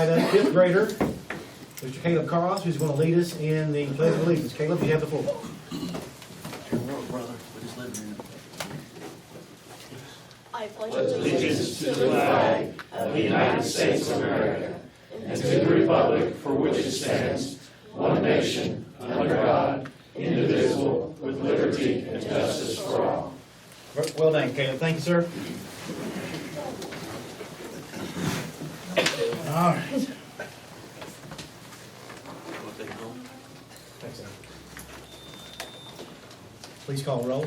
That fifth grader, Mr. Caleb Carlos, who's going to lead us in the Pledge of Allegiance. Caleb, you have the floor. I pledge allegiance to the flag of the United States of America and to the republic for which it stands, one nation, under God, indivisible, with liberty and justice for all. Well done, Caleb. Thank you, sir. All right. Thanks, sir. Please call roll.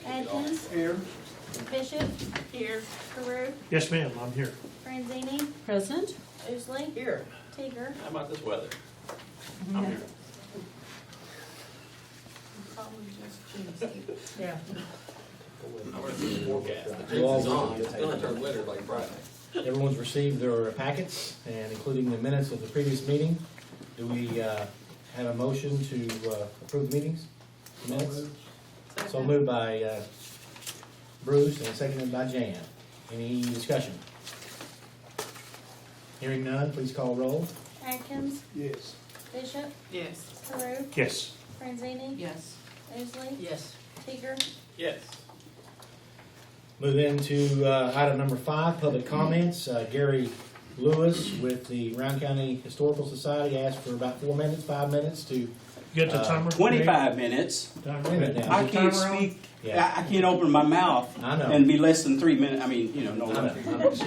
Atkins. Here. Bishop. Here. Carew. Yes, ma'am, I'm here. Franzini. Present. Oosley. Here. Teeger. How about this weather? I'm here. Yeah. I read the forecast. The We'll all jinx is on. be- It's gonna turn winter like Friday. Everyone's received their packets, and including the minutes of the previous meeting. Do we have a motion to approve the meetings? Minutes? So moved by Bruce and seconded by Jan. Any discussion? Hearing none, please call roll. Atkins. Yes. Bishop. Yes. Carew. Yes. Franzini. Yes. Oosley. Yes. Teeger. Yes. Move into item number 5, public comments. Gary Lewis with the Round County Historical Society asked for about 4 minutes, 5 minutes to. You got the timer? 25 minutes. Wait a minute now. I Is the can't timer on? speak, Yeah. I can't open my mouth I know. and be less than 3 minutes. I mean, you know, no, I know.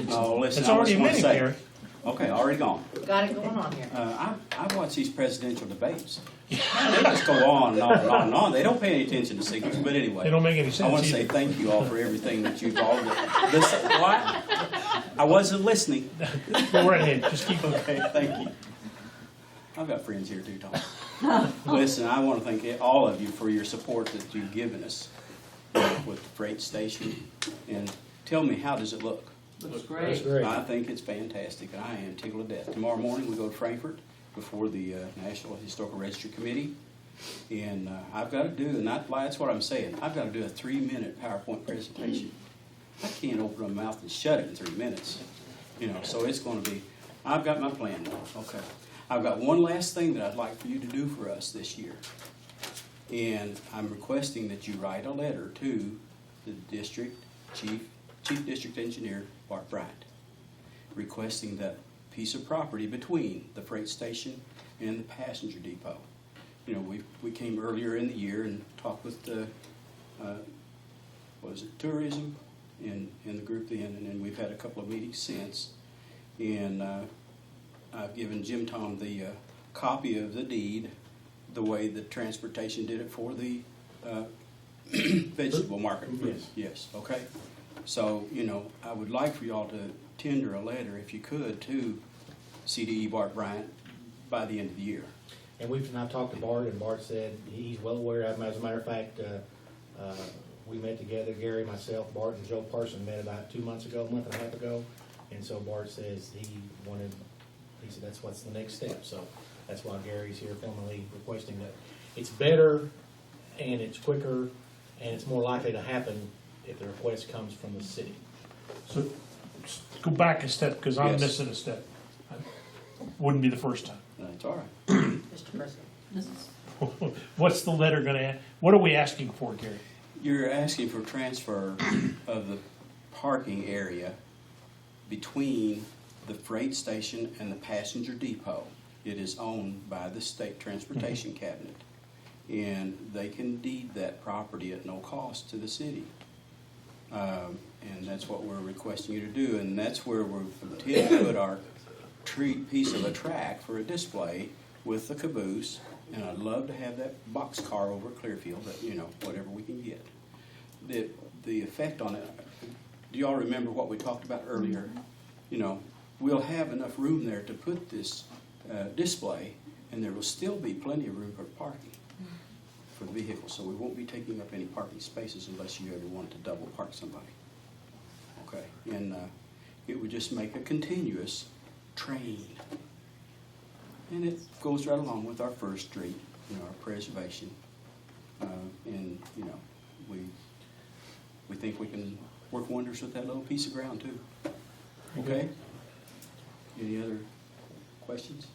no, listen. It's I already just a wanna minute, say- Gary. Okay, already gone. Got it going on here. I watch these presidential debates. They just go on and on and on and on. They don't pay any attention to signals, but They anyway. don't make any I sense want to say either. thank you all for everything that you've all done. Listen, what? I wasn't listening. Go right ahead, just keep. Okay, thank you. I've got friends here too, Tom. Listen, I want to thank all of you for your support that you've given us with the freight station. And tell me, how does it look? Looks That's great. great. I think it's fantastic, and I am tickled to death. Tomorrow morning, we go to Frankfurt before the National Historical Registry Committee. And I've got to do, and that's what I'm saying, I've got to do a 3-minute PowerPoint presentation. I can't open my mouth and shut it in 3 minutes. You know, so it's going to be, I've got my plan now. Okay. I've got one last thing that I'd like for you to do for us this year. And I'm requesting that you write a letter to the district chief district engineer, Bart Bryant, requesting that piece of property between the freight station and the passenger depot. You know, we came earlier in the year and talked with the, tourism in the group then, and then we've had a couple of meetings since. And I've given Jim Tom the copy of the deed, the way the transportation did it for the vegetable market. Yes. Yes, okay. So, you know, I would like for y'all to tender a letter, if you could, to CDE Bart Bryant by the end of the year. And I've talked to Bart, and Bart said he's well aware of them. As a matter of fact, we met together, Gary, myself, Bart, and Joe Parson met about 2 months ago, a month and a half ago. And so Bart says he said that's what's the next step. So that's why Gary's here formally requesting that. It's better, and it's quicker, and it's more likely to happen if the request comes from the city. So, go back a step, because I'm Yes. missing a step. Wouldn't be the first time. That's all right. Mr. President. This is. What's the letter gonna, what are we asking for, Gary? You're asking for transfer of the parking area between the freight station and the passenger depot. It is owned by the State Transportation Cabinet, and they can deed that property at no cost to the city. And that's what we're requesting you to do, and that's where we're intending to put our piece of a track for a display with the caboose. And I'd love to have that box car over at Clearfield, that, you know, whatever we can get. The effect on it, do y'all remember what we talked about earlier? You know, we'll have enough room there to put this display, and there will still be plenty of room for parking for the vehicle. So we won't be taking up any parking spaces unless you ever wanted to double park somebody. Okay, and it would just make a continuous train. And it goes right along with our First Street, you know, our preservation. And, you know, we think we can work wonders with that little piece of ground too. Okay? Any other Questions?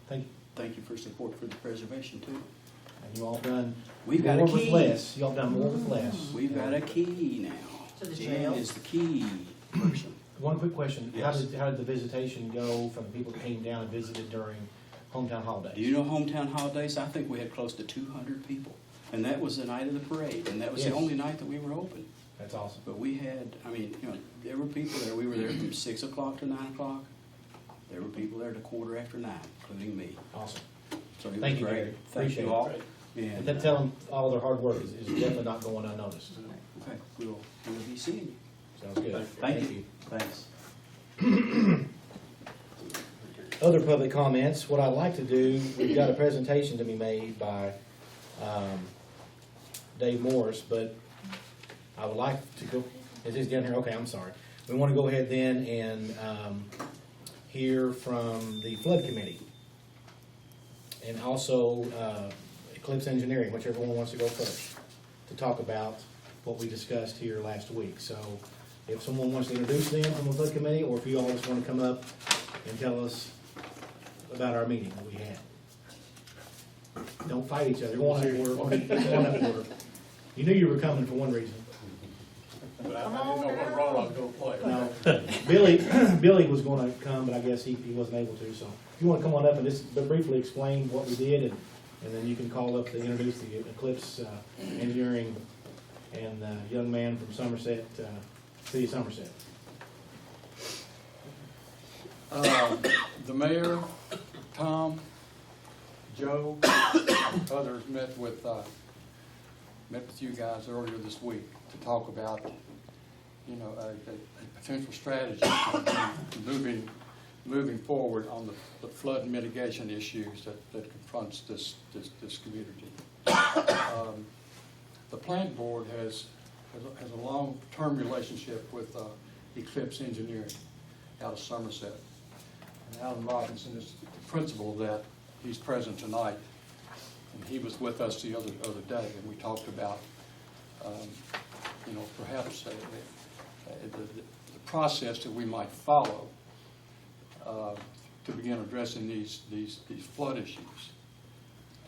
Thank, Thank you for support for the preservation too. and you all done We've got a more with key. less. Y'all done more with less. We've got a key now. To the Jen jail. is the key person. One quick question. Yes. How did the visitation go from the people that came down and visited during hometown holidays? Do you know hometown holidays? I think we had close to 200 people. And that was the night of the parade, and that was the Yes. only night that we were open. That's awesome. But we had, I mean, you know, there were people there. We were there from 6 o'clock to 9 o'clock. There were people there to 9:15, including me. Awesome. So it Thank was you, great. Gary. Thank Appreciate you it. all. And And, tell them all their hard work is definitely not going unnoticed. okay, we'll be seeing you. Sounds good. Thank you. Thanks. Other public comments, what I'd like to do, we've got a presentation to be made by Dave Morris, but I would like to go, is this down here? Okay, I'm sorry. We want to go ahead then and hear from the flood committee. And also Eclipse Engineering, whichever one wants to go first, to talk about what we discussed here last week. So if someone wants to introduce them from the flood committee, or if you all just want to come up and tell us about our meeting that we had. Don't fight each other. Go on up, order. Go on up, order. You knew you were coming for one reason. But I didn't know what role I was gonna play. No, Billy was gonna come, but I guess he wasn't able to, so if you wanna come on up and just briefly explain what we did, and then you can call up to introduce the Eclipse Engineering and the young man from Somerset, City of Somerset. The mayor, Tom, Joe, others met with you guys earlier this week to talk about, you know, a potential strategy moving forward on the flood mitigation issues that confronts this community. The plant board has a long-term relationship with Eclipse Engineering out of Somerset. And Alan Robinson is the principal of that. He's present tonight. And he was with us the other day, and we talked about, you know, perhaps the process that we might follow to begin addressing these flood issues.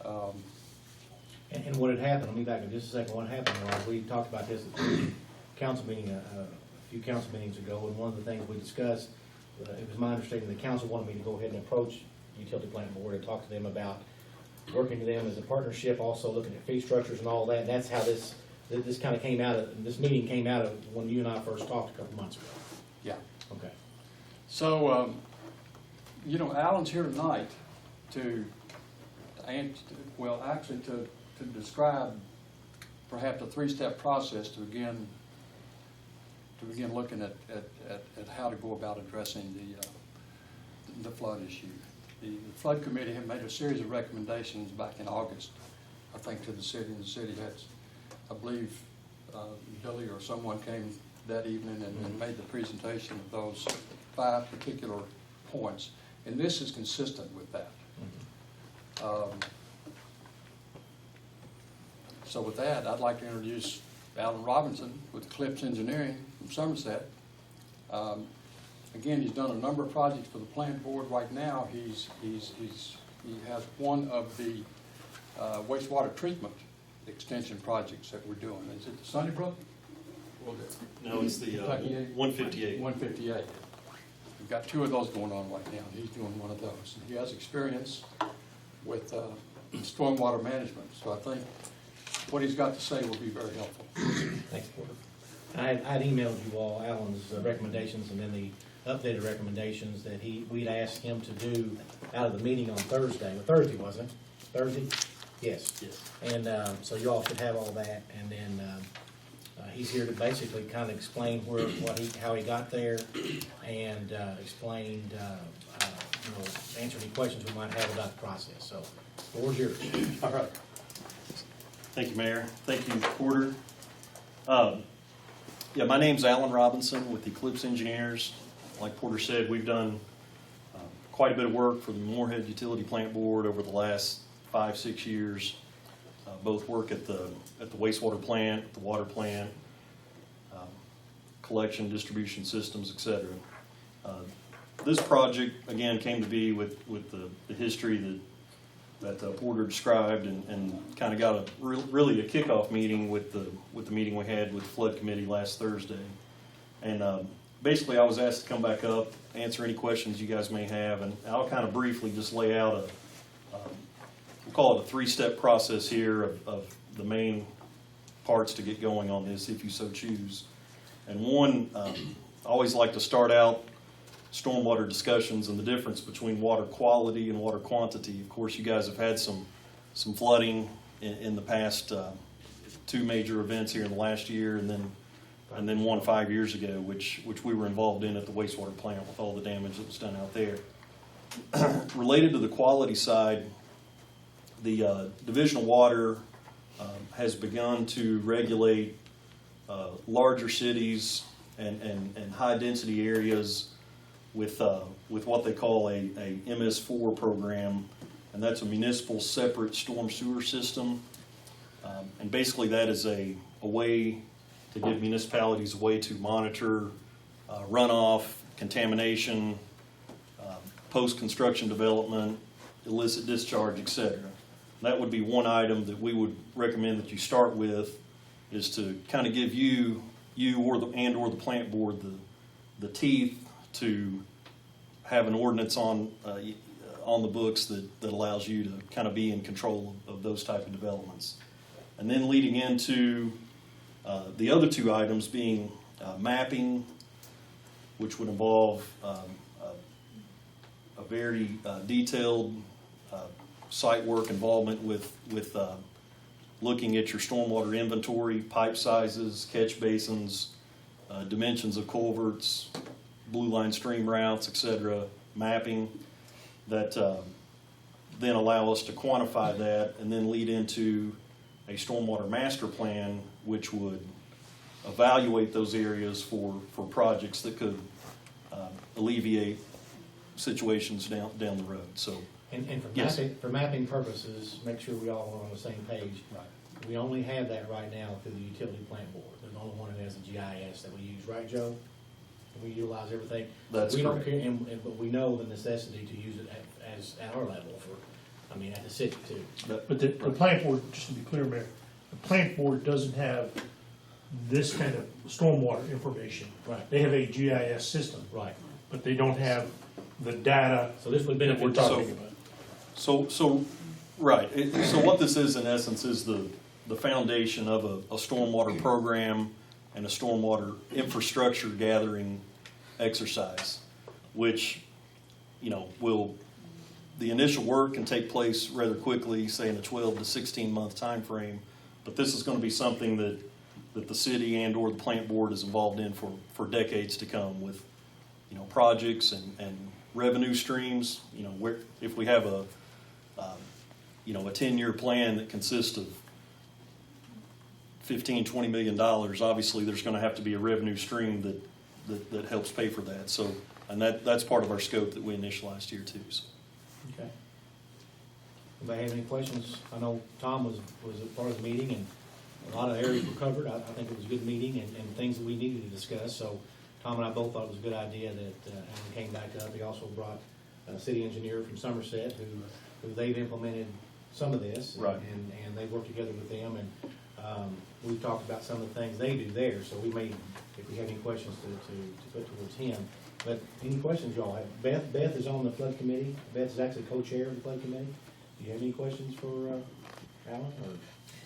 And what had happened, let me back up just a second, what happened was, we talked about this at the council meeting, a few council meetings ago, and one of the things we discussed, it was my understanding the council wanted me to go ahead and approach utility plant board and talk to them about working with them as a partnership, also looking at fee structures and all that, and that's how this kind of came out of, this meeting came out of when you and I first talked a couple months ago. Yeah. Okay. So, you know, Alan's here tonight to describe perhaps a three-step process to begin looking at how to go about addressing the flood issue. The flood committee had made a series of recommendations back in August, I think, to the city, and the city had, I believe, Billy or someone came that evening and made the presentation of those 5 particular points, and this is consistent with that. So with that, I'd like to introduce Alan Robinson with Eclipse Engineering from Somerset. Again, he's done a number of projects for the plant board. Right now, he has one of the wastewater treatment extension projects that we're doing. Is it the Sunnybrook? No, it's the Kentucky 158. 158. We've got 2 of those going on right now. He's doing one of those. And he has experience with stormwater management. So I think what he's got to say will be very helpful. Thanks, Porter. I'd emailed you all Alan's recommendations and then the updated recommendations that we'd asked him to do out of the meeting on Thursday. Well, Thursday, wasn't it? Thursday? Yes. Yes. And so you all should have all that. And then he's here to basically kind of explain how he got there and explained, answer any questions we might have about the process. So, the floor's yours. All right. Thank you, Mayor. Thank you, Porter. Yeah, my name's Alan Robinson with Eclipse Engineers. Like Porter said, we've done quite a bit of work for the Moorhead Utility Plant Board over the last 5-6 years. Both work at the wastewater plant, the water plant, collection, distribution systems, etc. this project, again, came to be with the history that Porter described, and kind of got really a kickoff meeting with the meeting we had with the flood committee last Thursday. And basically, I was asked to come back up, answer any questions you guys may have, and I'll kind of briefly just lay out we'll call it a 3-step process here of the main parts to get going on this, if you so choose. And one, I always like to start out stormwater discussions and the difference between water quality and water quantity. Of course, you guys have had some flooding in the past 2 major events here in the last year, and then one 5 years ago, which we were involved in at the wastewater plant with all the damage that was done out there. Related to the quality side, the Division of Water has begun to regulate larger cities and high-density areas with what they call a MS4 program, and that's a municipal separate storm sewer system. And basically that is a way to give municipalities a way to monitor runoff, contamination, post-construction development, illicit discharge, etc. That would be one item that we would recommend that you start with, is to kind of give you or the plant board the teeth to have an ordinance on the books that allows you to kind of be in control of those type of developments. And then leading into the other 2 items being mapping, which would involve a very detailed site work involvement with looking at your stormwater inventory, pipe sizes, catch basins, dimensions of culverts, blue line stream routes, etc., mapping that then allow us to quantify that and then lead into a stormwater master plan, which would evaluate those areas for projects that could alleviate situations down the road. So, And Yes. for mapping purposes, make sure we all are on the same page. We only have that right now through the utility plant board. They're the only one that has a GIS that we use, right, Joe? And we utilize everything. That's We don't correct. care, but we know the necessity to use it at our level at the city too. But the plant board, just to be clear, Mayor, the plant board doesn't have this kind of stormwater information. Right. They have a GIS system, Right. but they don't have the data So this would that benefit. we're talking about. So right. So what this is in essence is the foundation of a stormwater program and a stormwater infrastructure gathering exercise, which, the initial work can take place rather quickly, say in a 12 to 16 month time frame, but this is going to be something that the city and or the plant board is involved in for decades to come with, projects and revenue streams. If we have a 10-year plan that consists of $15-20 million, obviously there's going to have to be a revenue stream that helps pay for that. So, and that's part of our scope that we initialized here too. So. Okay. Anybody have any questions? I know Tom was a part of the meeting, and a lot of areas were covered. I think it was a good meeting and things that we needed to discuss. So Tom and I both thought it was a good idea that Alan came back up. He also brought a city engineer from Somerset who they've implemented some of this. Right. And they worked together with them, and we've talked about some of the things they do there. So we may, if we have any questions to put towards him. But any questions y'all have? Beth is on the flood committee. Beth is actually co-chair of the flood committee. Do you have any questions for Alan? Or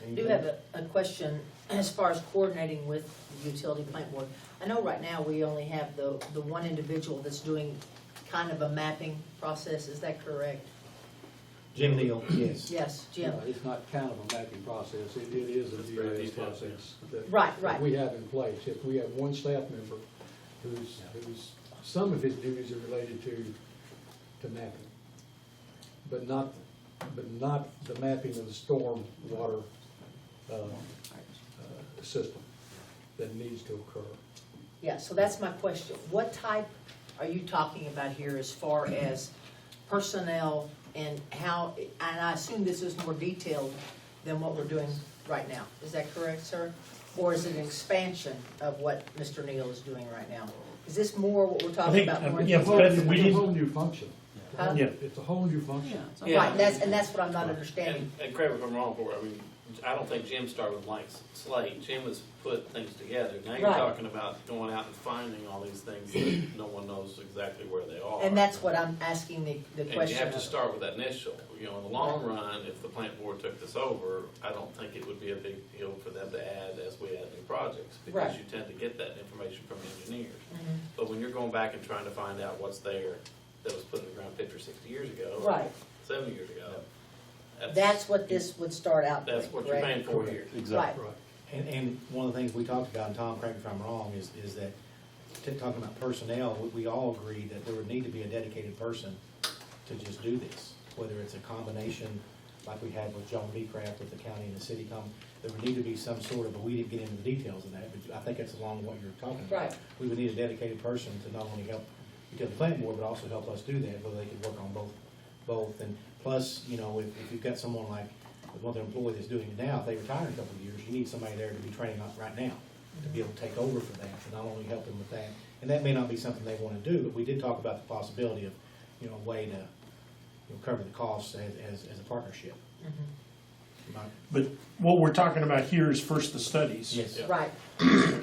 I do have a question as far as coordinating with the utility plant board. I know right now we only have the one individual that's doing kind of a mapping process. Is that correct? Jim Neal, yes. Yes, Jim. It's not kind of a mapping process, it is a GIS process that Right. we have in place. If we have one staff member who's some of his duties are related to mapping, but not the mapping of the storm water system that needs to occur. Yeah, so that's my question. What type are you talking about here as far as personnel and how, and I assume this is more detailed than what we're doing right now. Is that correct, sir? Or is it an expansion of what Mr. Neal is doing right now? Is this more what we're I talking think, about? More yeah, in- Beth, we It's a whole didn't, new function. Huh? yeah, It's a whole new function. Right, and that's what I'm not understanding. And correct me if I'm wrong, Cory, I mean, I don't think Jim started with blank slate. Jim has put things together. Now you're Right. talking about going out and finding all these things that no one knows exactly where they are. And that's what I'm asking the And you question have to of. start with that initial. You know, in the long run, if the plant board took this over, I don't think it would be a big deal for them to add as we add new projects. Because Right. you tend to get that information from engineers. Mhm. But when you're going back and trying to find out what's there that was put in the ground 50 or 60 years ago. Right, 70 years ago. that's what this would start out That's with, what you're paying correct? for here. Exactly. Right. And one of the things we talked about, and Tom, correct me if I'm wrong, is that, talking about personnel, we all agree that there would need to be a dedicated person to just do this. Whether it's a combination, like we had with John B. Kraft with the county and the city, there would need to be some sort of, but we didn't get into the details of that, but I think it's along what you're talking about. Right. We would need a dedicated person to not only help the plant board, but also help us do that, whether they could work on both. And plus, you know, if you've got someone like, one of the employees that's doing it now, if they retire in a couple of years, you need somebody there to be training up right now, to be able to take over for that, to not only help them with that. And that may not be something they want to do, but we did talk about the possibility of, you know, a way to, cover the costs as a partnership. Mhm. Right? but what we're talking about here is first the studies. Yes. Yeah. Right,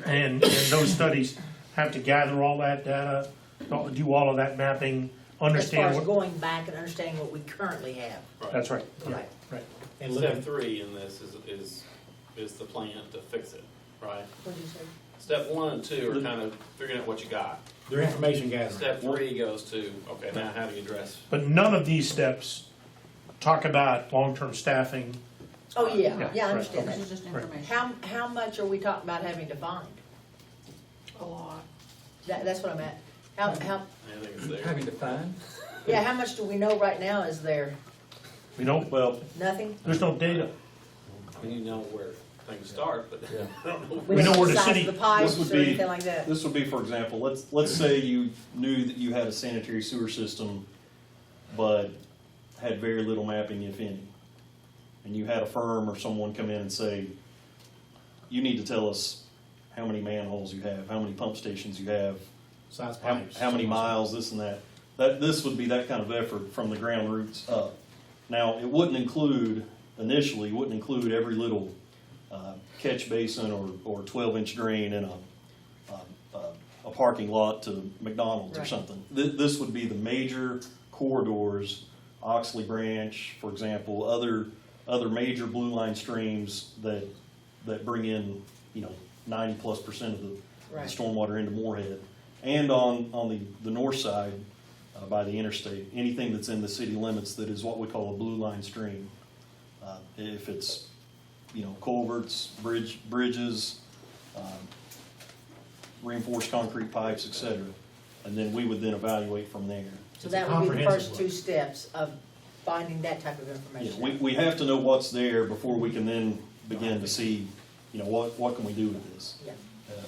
And those studies have to gather all that data, do all of that mapping, as far understand as what, going back and understanding what we currently have. that's right, yeah, Right. right. And Step looking, 3 in this is the plan to fix it, right? What did you say? Step 1 and 2 are kind of figuring out what you got. their information gathering. Step 3 goes to, okay, now how do you address? But none of these steps talk about long-term staffing. Oh, yeah, Yeah, yeah, I right, understand okay. that. This is just Right. information. How much are we talking about having to find? A lot. That's what I'm at. How, I think it's there. Having to find? yeah, how much do we know right now is there? We don't, Well, Nothing? there's no data. I mean, you know where things start, but I don't know. We know don't where the size city- of the pipes This would or be- anything like that? this would be, for example, let's say you knew that you had a sanitary sewer system, but had very little mapping, if any. And you had a firm or someone come in and say, you need to tell us how many manholes you have, how many pump stations you have, Size how pipes. many miles, this and that. This would be that kind of effort from the ground roots up. Now, it wouldn't include, initially, wouldn't include every little catch basin or 12-inch drain in a parking lot to McDonald's or Right. something. This would be the major corridors, Oxley Branch, for example, other major blue line streams that bring in, 90+% of the Right. stormwater into Moorhead. And on the north side, by the interstate, anything that's in the city limits that is what we call a blue line stream. If it's, culverts, bridges, reinforced concrete pipes, et cetera. And then we would then evaluate from there. So It's a that would be the comprehensive first two steps of finding that type of Yeah, information. we have to know what's there before we can then begin to see, what can we do with this? Yeah.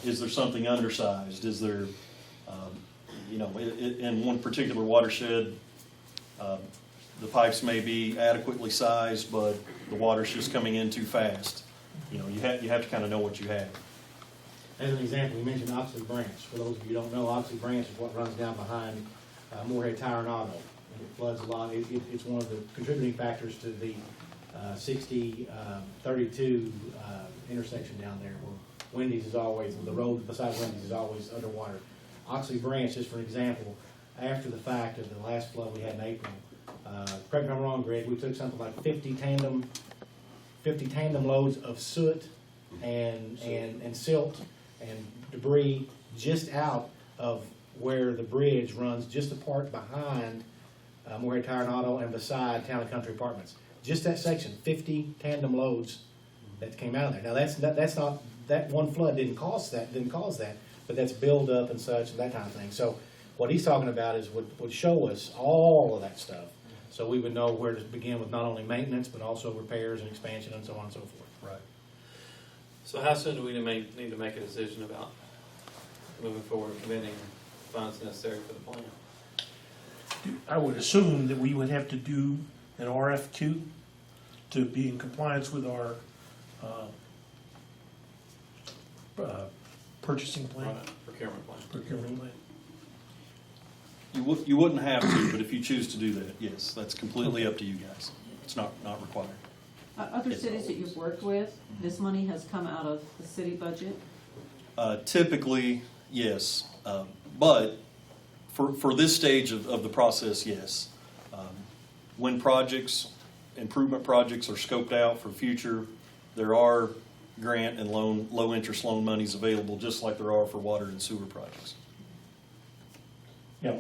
Is there something undersized? Is there, in one particular watershed, the pipes may be adequately sized, but the water's just coming in too fast. You have to kind of know what you have. As an example, we mentioned Oxley Branch. For those of you who don't know, Oxley Branch is what runs down behind Moorhead Tire and Auto. And it floods a lot. It's one of the contributing factors to the 32 intersection down there where Wendy's is always, the road beside Wendy's is always underwater. Oxley Branch, just for an example, after the fact of the last flood we had in April, correct me if I'm wrong, Greg, we took something like 50 tandem loads of soot and silt and debris just out of where the bridge runs, just the part behind Moorhead Tire and Auto and beside Town and Country Apartments. Just that section, 50 tandem loads that came out of there. Now that's not, that one flood didn't cause that, but that's build up and such and that kind of thing. So what he's talking about is would show us all of that stuff. So we would know where to begin with not only maintenance, but also repairs and expansion and so on and so forth. Right. So how soon do we need to make a decision about moving forward and committing funds necessary for the plan? I would assume that we would have to do an RFQ to be in compliance with our purchasing plan, Procurement plan. procurement plan. You wouldn't have to, but if you choose to do that, yes, that's completely up to you guys. It's not required. Other cities that you've worked with, this money has come out of the city budget? Typically, yes, but for this stage of the process, yes. When improvement projects are scoped out for future, there are grant and low-interest loan monies available, just like there are for water and sewer projects. Yeah,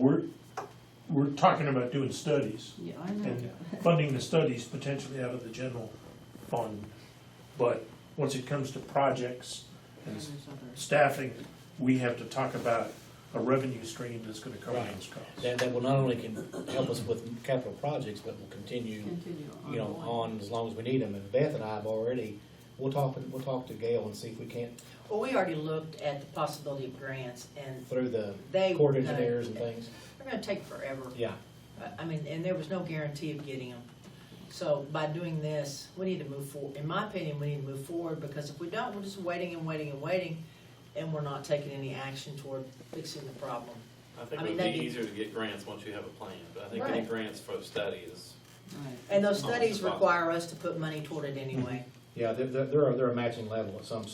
we're talking about doing studies Yeah, I know. and funding the studies potentially out of the general fund. But once it comes to projects and There's other- staffing, we have to talk about a revenue stream that's gonna cover Right. those costs. That will not only can help us with capital projects, but will continue, Continue you know, ongoing. on as long as we need them. And Beth and I have already, we'll talk to Gail and see if we can't, Well, we already looked at the possibility of grants, and through the they. court engineers and things. They're gonna take forever. Yeah, I mean, and there was no guarantee of getting them. So by doing this, we need to move forward. In my opinion, we need to move forward, because if we don't, we're just waiting and waiting and waiting, and we're not taking any action toward fixing the problem. I think I it mean, would be that'd be- easier to get grants once you have a plan, but I think any Right. grants for the study is, Right. And those Oh, studies it's a problem. require us to put money toward it anyway. yeah, they're a matching level at some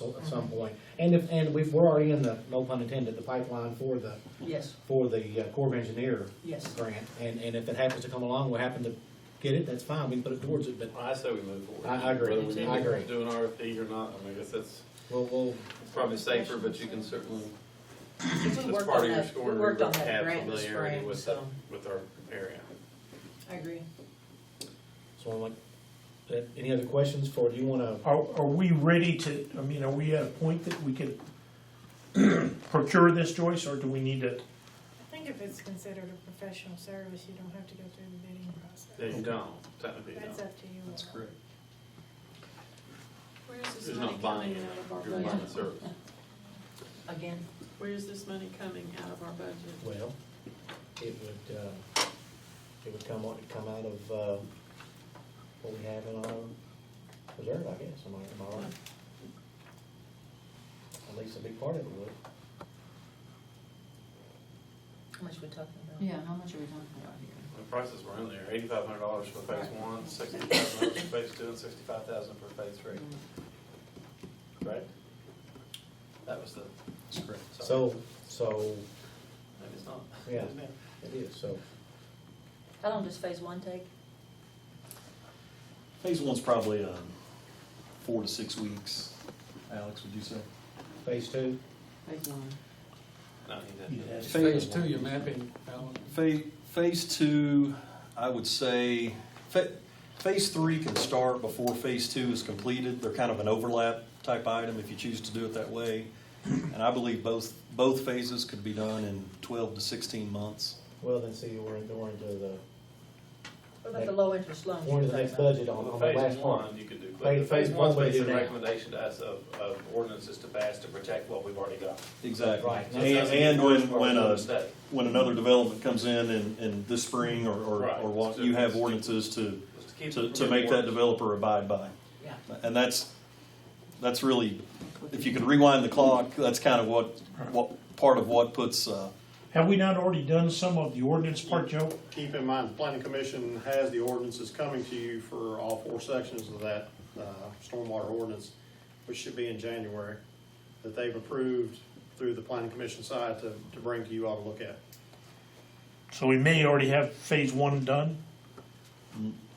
point. And we're already in the, no pun intended, the pipeline for the Yes, Corps of Engineer yes. grant. And if it happens to come along, we happen to get it, that's fine, we can put it towards it, but I say we move forward. I agree. Whether we I need to agree. do an RFP or not, I mean, I guess that's we'll it's probably safer, but you can certainly, We as worked part on of your that, we scoring, worked on have that grant this familiarity spring, with, so, with our area. I agree. So I'm like, any other questions do you wanna, Are we ready to, I mean, are we at a point that we can procure this, Joyce, or do we need to? I think if it's considered a professional service, you don't have to go through the bidding process. Yeah, you don't, technically you That's don't. up to you. That's correct. Where is this There's money not buying coming it, out of our you're buying budget? the service. Again, Where is this money coming out of our budget? well, it would come out of, what we have in our reserve, I guess, am I right? At least a big part of it would. how much we talking about? Yeah, how much are we talking about here? The prices were in there, $8,500 for phase one, $65,000 for phase two, and $65,000 for phase three. Correct? That was the, That's correct. So, maybe it's not. yeah, it is, so. How long does phase one take? Phase one's probably 4 to 6 weeks. Alex, would you say? Phase two, Phase one. No, he didn't. Yeah. Phase two, you're mapping, Alan? Phase two, I would say, phase three can start before phase two is completed. They're kind of an overlap type item if you choose to do it that way. And I believe both phases could be done in 12 to 16 months. well, then see, we're into the, What about the low interest loans? we're into the next budget on the Phase last part. one, you could do Phase- quick. phase Phase one's one we do basically a now. recommendation to us of ordinances to pass to protect what we've already got. Exactly. Right. And when Study. when another development comes in this spring or Right. what, you have ordinances to Just keep to it from make that getting worse. developer abide by. Yeah. And that's really, if you could rewind the clock, that's kind of what part of what puts, Have we not already done some of the ordinance part, Joe? Keep in mind, the planning commission has the ordinances coming to you for all 4 sections of that stormwater ordinance, which should be in January, that they've approved through the planning commission side to bring to you all to look at. So we may already have phase one done?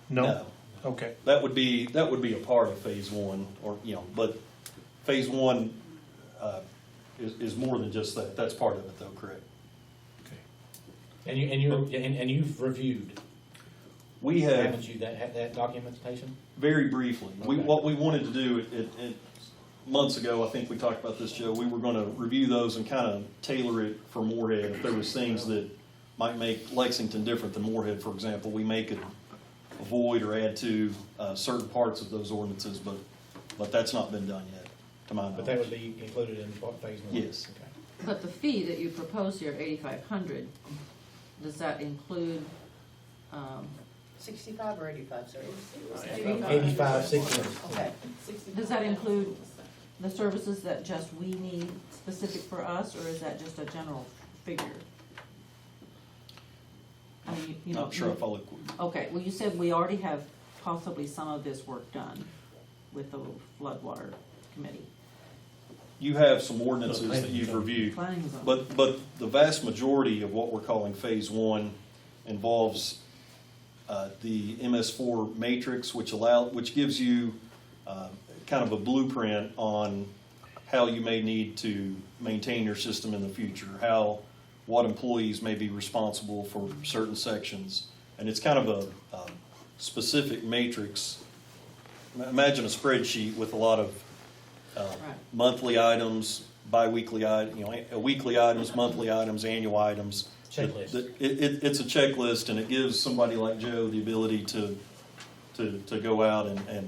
No? Okay. That would be a part of phase one, or, but phase one is more than just that. That's part of it though, correct? And you've reviewed, We have, haven't you, that documentation? very briefly, Okay. what we wanted to do, months ago, I think we talked about this, Joe, we were gonna review those and kind of tailor it for Moorhead. If there was things that might make Lexington different than Moorhead, for example, we may could avoid or add to certain parts of those ordinances, but that's not been done yet, to my knowledge. But that would be included in phase one? Yes. Okay. But the fee that you propose here, 8,500, does that include, 65 or 85, sorry? 85, 60. Okay. does that include the services that just we need specific for us, or is that just a general figure? I mean, you know. Not sure I follow. Okay, well, you said we already have possibly some of this work done with the floodwater committee. You have some ordinances that you've reviewed, Planning zone. but the vast majority of what we're calling phase one involves the MS4 matrix, which gives you kind of a blueprint on how you may need to maintain your system in the future, what employees may be responsible for certain sections. And it's kind of a specific matrix. Imagine a spreadsheet with a lot of monthly items, bi-weekly weekly items, monthly items, annual items. Checklist. It's a checklist, and it gives somebody like Joe the ability to go out and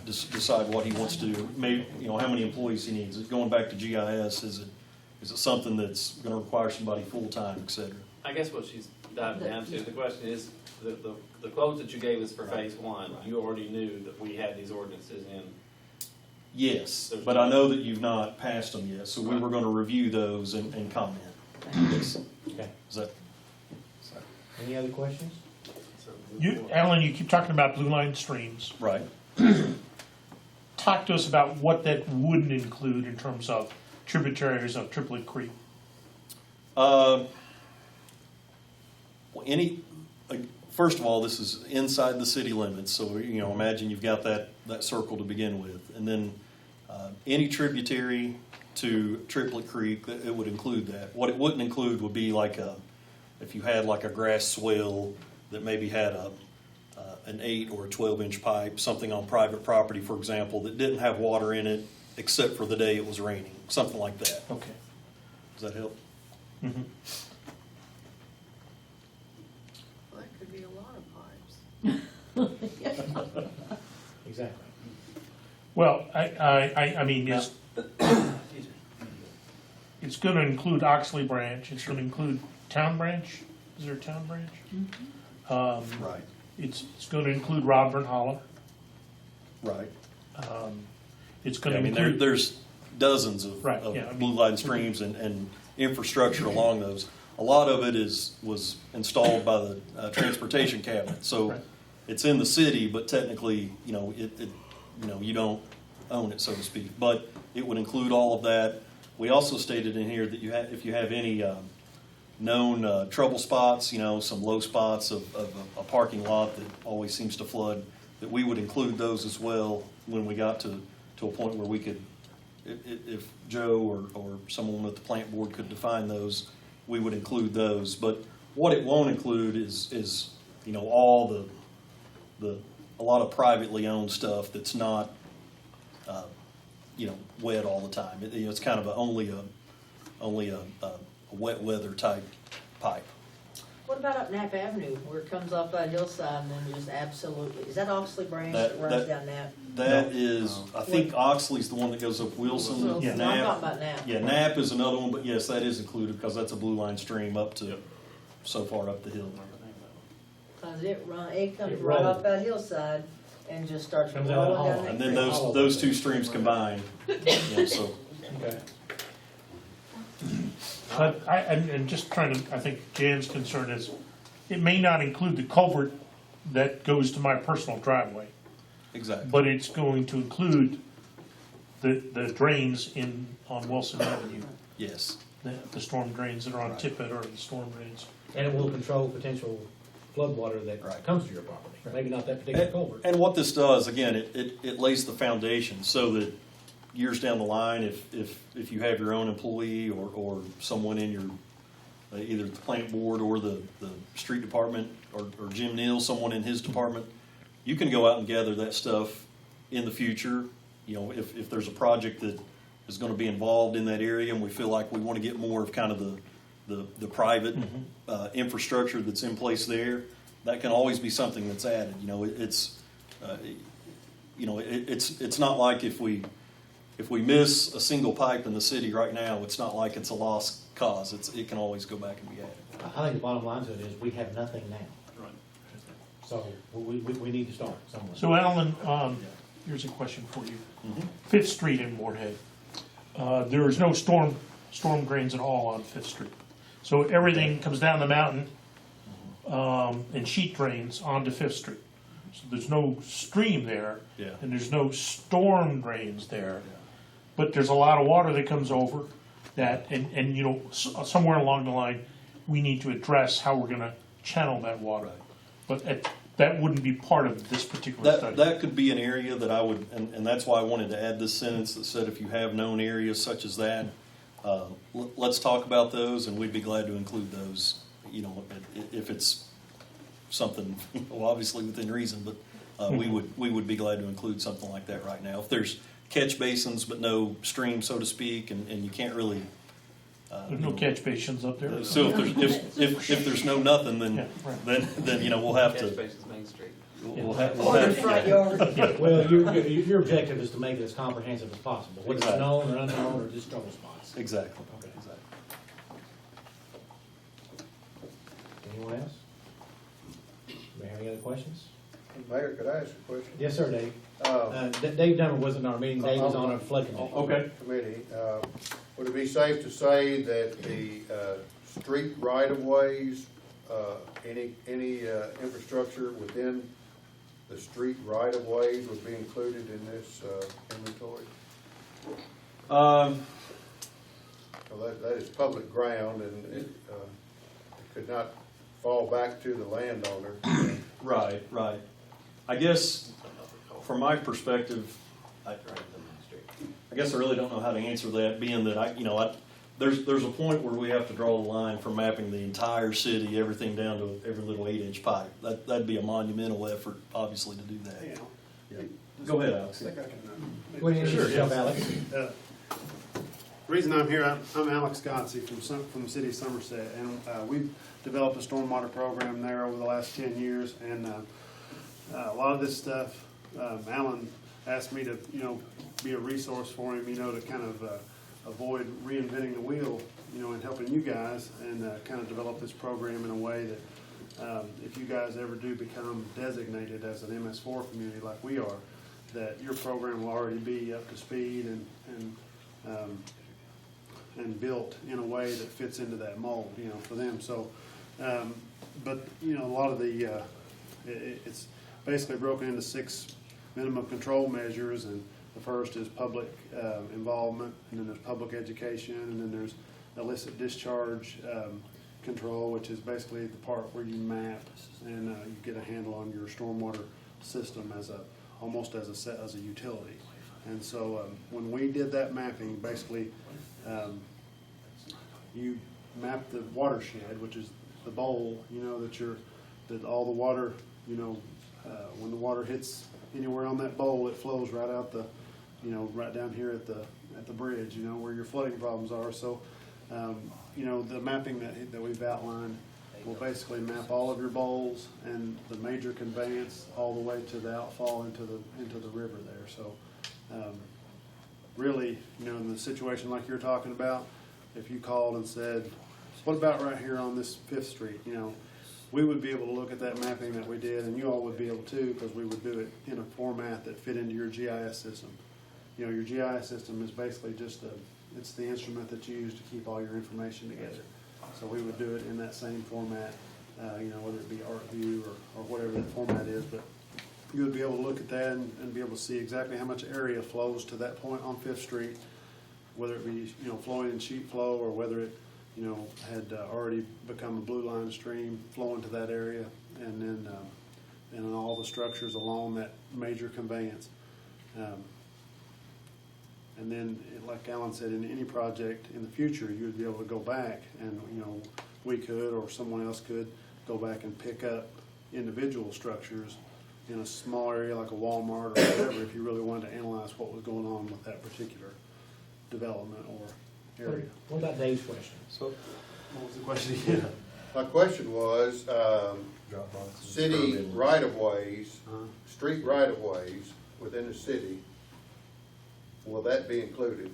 decide what he wants to do. Maybe, how many employees he needs. Going back to GIS, is it something that's going to require somebody full-time, et cetera? I guess what she's diving down to, the question is, the quote that you gave us for phase one, you already knew that we had these ordinances in. Yes, but I know that you've not passed them yet, so we were going to review those and comment. Yes. Okay. Is that? Any other questions? Alan, you keep talking about blue line streams. Right. Talk to us about what that wouldn't include in terms of tributaries of Triplet Creek. First of all, this is inside the city limits, so imagine you've got that circle to begin with, and then any tributary to Triplet Creek, it would include that. What it wouldn't include would be if you had like a grass swale that maybe had an 8 or a 12-inch pipe, something on private property, for example, that didn't have water in it except for the day it was raining, something like that. Okay. Does that help? Mm-hmm. Well, that could be a lot of pipes. Exactly. Well, I mean, it's going to include Oxley Branch. It's going to include Town Branch. Is there a Town Branch? Right. It's going to include Rodburn Hollow. Right. It's going to include. There's dozens of blue line streams and infrastructure along those. A lot of it was installed by the transportation cabinet, so it's in the city, but technically, you don't own it, so to speak. But it would include all of that. We also stated in here that if you have any known trouble spots, some low spots of a parking lot that always seems to flood, that we would include those as well when we got to a point where we could, if Joe or someone at the plant board could define those, we would include those. But what it won't include is all a lot of privately owned stuff that's not wet all the time. It's kind of only a wet weather type pipe. What about up Knapp Avenue, where it comes off that hillside and then just absolutely, is that Oxley Branch that runs down Knapp? That is, I think Oxley's the one that goes up Wilson. Yeah. I'm talking about Knapp. Yeah, Knapp is another one, but yes, that is included because that's a blue line stream up to so far up the hill. Cause it comes right off that hillside and just starts rolling down that And then creek. those two streams combine. So Okay. But and just trying to, I think Jan's concern is, it may not include the culvert that goes to my personal driveway, exactly. but it's going to include the drains on Wilson Avenue, Yes. the storm drains that are on Tippett or the storm drains. And it will control potential floodwater that comes to your property. Maybe not that particular culvert. And what this does, again, it lays the foundation so that years down the line, if you have your own employee or someone in your, either the plant board or the street department or Jim Neal, someone in his department, you can go out and gather that stuff in the future. If there's a project that is going to be involved in that area and we feel like we want to get more of kind of the private infrastructure that's in place there, that can always be something that's added. It's not like if we miss a single pipe in the city right now, it's not like it's a lost cause. It can always go back and be added. I think the bottom line to it is we have nothing now. Right. So we need to start somewhere. So Alan, here's a question for you. Fifth Street in Moorhead, there is no storm drains at all on Fifth Street. So everything comes down the mountain, and sheet drains onto Fifth Street. So there's no stream there, Yeah. and there's no storm drains there. But there's a lot of water that comes over that, and you know, somewhere along the line, we need to address how we're gonna channel that water. But that wouldn't be part of this particular That, study. that could be an area that I would, and that's why I wanted to add this sentence that said if you have known areas such as that, let's talk about those, and we'd be glad to include those, you know, if it's something, well, obviously within reason, but we would be glad to include something like that right now. If there's catch basins but no stream, so to speak, and you can't really. There's no catch basins up there. So if there's no nothing, Yeah, then right. then you know we'll have Catch to. basin's Main Street. We'll have. Or the front yard. Well, your objective is to make it as comprehensive as possible, whether it's Exactly. known or unknown or just trouble spots. Exactly. Okay. Exactly. Anyone else? Do we have any other questions? Mayor, could I ask a question? Yes, sir, Dave. Uh, Dave Dummer wasn't in our meeting, Dave was on a flood committee. Okay. Committee, would it be safe to say that the street right-of-ways, any infrastructure within the street right-of-ways would be included in this inventory? So that is public ground, and it could not fall back to the landowner. Right. Right. I guess from my perspective, I guess I really don't know how to answer that, being that there's a point where we have to draw the line for mapping the entire city, everything down to every little 8-inch pipe. That'd be a monumental effort, obviously, to do that. Yeah. Go ahead, Alex. I think I can. Go ahead and introduce yourself, Alex. The reason I'm here, I'm Alex Godsey from the city of Somerset, and we've developed a stormwater program there over the last 10 years, and a lot of this stuff, Alan asked me to, be a resource for him, to kind of avoid reinventing the wheel, and helping you guys, and kind of develop this program in a way that if you guys ever do become designated as an MS4 community like we are, that your program will already be up to speed and built in a way that fits into that mold, for them. So, but a lot of the it's basically broken into 6 minimum control measures, and the first is public involvement, and then there's public education, and then there's illicit discharge control, which is basically the part where you map and you get a handle on your stormwater system almost as a utility. And so when we did that mapping, basically you map the watershed, which is the bowl, that all the water, when the water hits anywhere on that bowl, it flows right out right down here at the bridge, where your flooding problems are. So, the mapping that we've outlined will basically map all of your bowls and the major conveyance all the way to the outfall into the river there. So, really, in the situation like you're talking about, if you called and said, what about right here on this 5th Street, we would be able to look at that mapping that we did, and you all would be able to, because we would do it in a format that fit into your GIS system. Your GIS system is basically it's the instrument that you use to keep all your information together. So we would do it in that same format, whether it be ArcView or whatever that format is, but you would be able to look at that and be able to see exactly how much area flows to that point on 5th Street, whether it be, flowing in sheet flow, or whether it, had already become a blue line stream flowing to that area, and then and all the structures along that major conveyance. And then, like Alan said, in any project in the future, you would be able to go back and, we could, or someone else could, go back and pick up individual structures in a small area like a Walmart or whatever, if you really wanted to analyze what was going on with that particular development or area. What about Dave's question? So, what was the question again? My question was, city right-of-ways, street right-of-ways within the city, will that be included?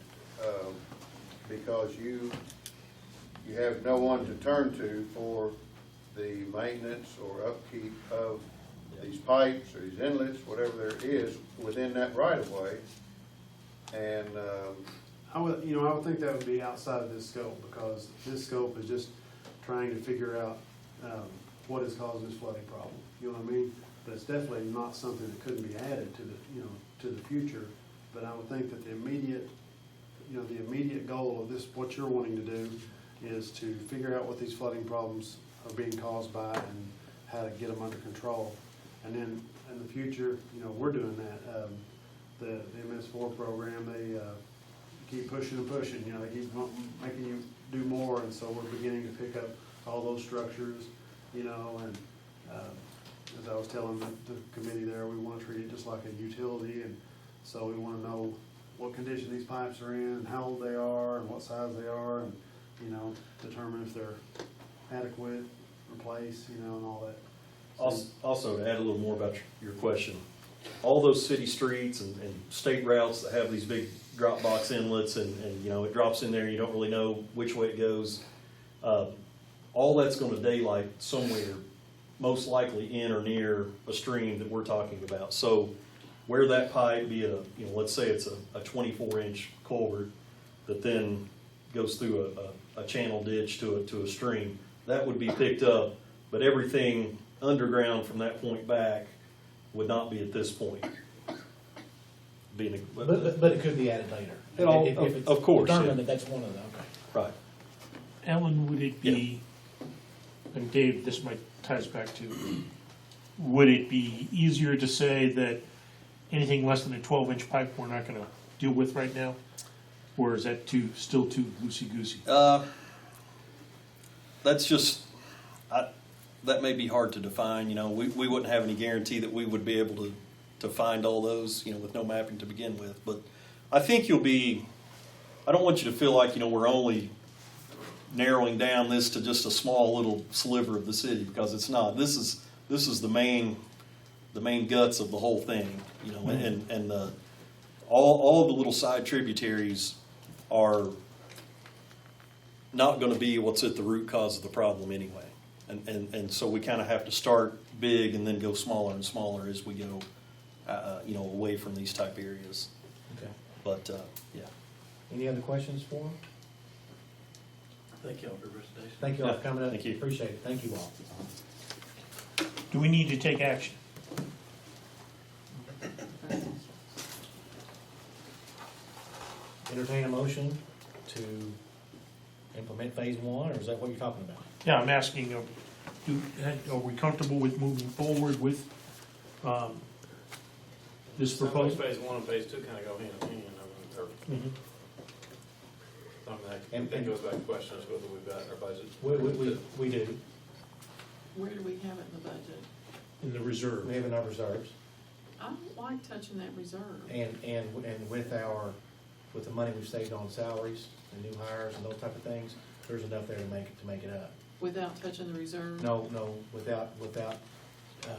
Because you have no one to turn to for the maintenance or upkeep of these pipes or these inlets, whatever there is within that right-of-way. And I would think that would be outside of this scope, because this scope is just trying to figure out, what is causing this flooding problem, you know what I mean? But it's definitely not something that couldn't be added to the, you know, to the future. But I would think that the immediate goal of this, what you're wanting to do, is to figure out what these flooding problems are being caused by and how to get them under control. And then in the future, you know, we're doing that. The MS4 program, they keep pushing and pushing, you know, they keep making you do more, and so we're beginning to pick up all those structures, you know, and as I was telling the committee there, we want to treat it just like a utility, and so we want to know what condition these pipes are in, and how old they are, and what size they are, and, you know, determine if they're adequate, replace, you know, and all that. Also, to add a little more about your question, all those city streets and state routes that have these big drop box inlets and, you know, it drops in there, you don't really know which way it goes. All that's gonna daylight somewhere, most likely in or near a stream that we're talking about. So where that pipe, be it you know, let's say it's a 24-inch culvert that then goes through a channel ditch to a stream, that would be picked up, but everything underground from that point back would not be at this point. But it could be added later. If it's Of course, determined yeah. that that's one of them, okay. Right. Ellen, would it be, and Dave, this might ties back to, would it be easier to say that anything less than a 12-inch pipe we're not gonna deal with right now? Or is that still too loosey-goosey? That's just, that may be hard to define, you know, we wouldn't have any guarantee that we would be able to find all those, you know, with no mapping to begin with, but I think I don't want you to feel like, you know, we're only narrowing down this to just a small little sliver of the city, because it's not. This is the main guts of the whole thing, you know, and all of the little side tributaries are not going to be what's at the root cause of the problem anyway. And so we kind of have to start big and then go smaller and smaller as we go, you know, away from these type areas. Okay. But, yeah. Any other questions for him? Thank you all for your presentation. Thank you all for coming up. Thank you. Appreciate it. Thank you all. Do we need to take action? Entertain a motion to implement phase one, or is that what you're talking about? Yeah, I'm asking, are we comfortable with moving forward with this Sounds like proposal? phase one and phase two kind of go hand in hand. I mean, that goes back to questions whether we've got our budget. We do. Where do we have it in the budget? In the reserve? We have in our reserves. I don't like touching that reserve. And with the money we've saved on salaries and new hires and those type of things, there's enough there to make it up. Without touching the reserve? No, without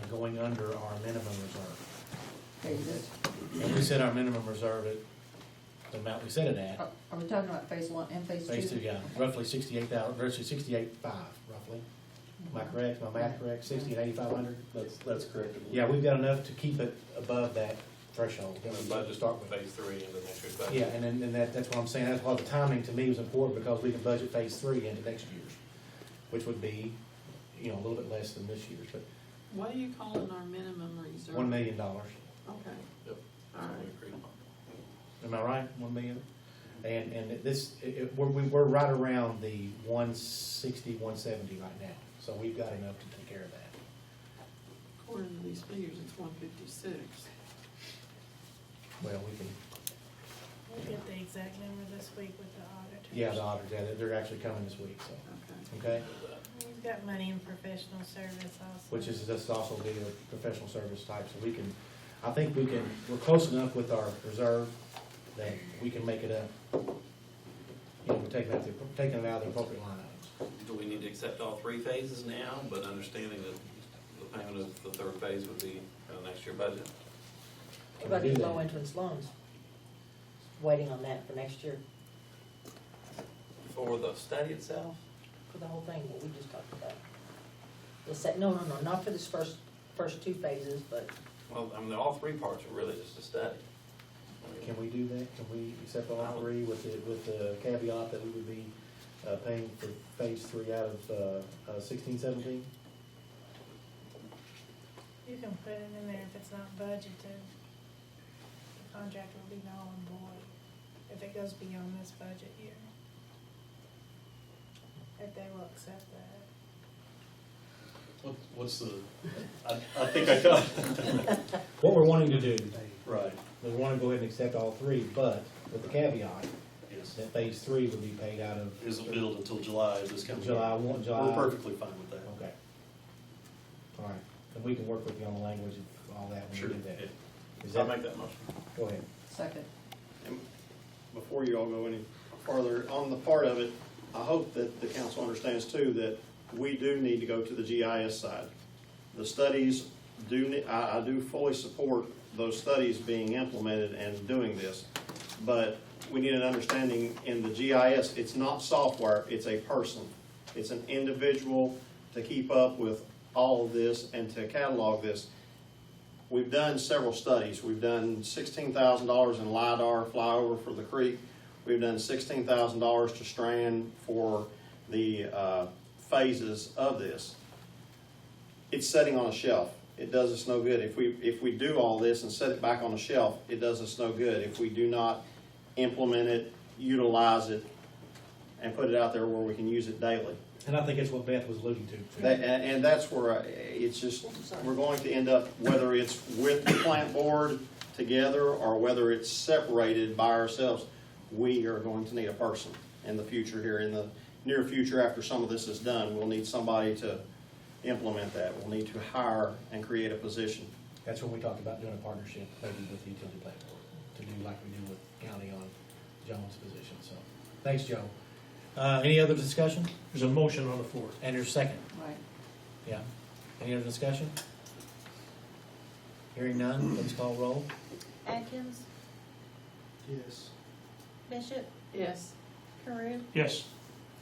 going under our minimum reserve. And we set our minimum reserve at the amount we set it at. Are we talking about phase one and phase two? Phase two, yeah, roughly 68,000, virtually 68.5, roughly. Am I correct? My math correct? 60 and 8,500? That's correct. Yeah, we've got enough to keep it above that threshold. And the budget start with phase three into next year's budget. Yeah, and that's what I'm saying. That's why the timing to me was important, because we can budget phase three into next year's, which would be, you know, a little bit less than this year's, but What are you calling our minimum reserve? $1 million. Okay, Yep. all right. We agreed. Am I right? 1 million? And we're right around the 160, 170 right now. So we've got enough to take care of that. According to these figures, it's 156. Well, we can, We'll get the exact number this week with the auditors. yeah, the auditors, yeah, they're actually coming this week, so, Okay. okay? We've got money in professional service also. Which is just also be a professional service type, so we can, I think we're close enough with our reserve that we can make it up. You know, we're taking it out of the appropriate line items. Do we need to accept all three phases now, but understanding that the payment of the third phase would be in the next year budget? What about Can we the do that? low entrance loans? Waiting on that for next year, For the study itself? for the whole thing, what we just talked about. No, not for this first two phases, but Well, I mean, all three parts are really just a study. Can we do that? Can we accept all three with the caveat that we would be paying for phase 3 out of 1617? You can put it in there if it's not budgeted. The contract will be null and void if it goes beyond this budget year. If they will accept that. What's the, I think I got, What we're wanting to do, right, we want to go ahead and accept all 3, but with the caveat yes. that phase 3 would be paid out of Isn't billed until July of this coming year. July 1, July. We're perfectly fine with that. Okay. All right, and we can work with you on the language of all that when Sure. we do that. Yeah. Is I'll that, make that motion. go ahead. Second. Before you all go any farther, on the part of it, I hope that the council understands too that we do need to go to the GIS side. The studies I do fully support those studies being implemented and doing this, but we need an understanding in the GIS, it's not software, it's a person. It's an individual to keep up with all of this and to catalog this. We've done several studies. We've done $16,000 in LiDAR flyover for the creek. We've done $16,000 to Strand for the phases of this. It's sitting on a shelf. It does us no good. If we do all this and set it back on the shelf, it does us no good. If we do not implement it, utilize it, and put it out there where we can use it daily. And I think that's what Beth was alluding to. And that's where it's just, we're going to end up, whether it's with the plant board together or whether it's separated by ourselves, we are going to need a person in the future here. In the near future, after some of this is done, we'll need somebody to implement that. We'll need to hire and create a position. That's when we talked about doing a partnership, maybe with the utility plant board, to do like we do with county on Jones' position, so. Thanks, Joe. Any other discussion? There's a motion on the floor. And there's a second. Right. Yeah. Any other discussion? Hearing none, let's call roll. Atkins, Yes. Bishop, Yes. Carew, Yes.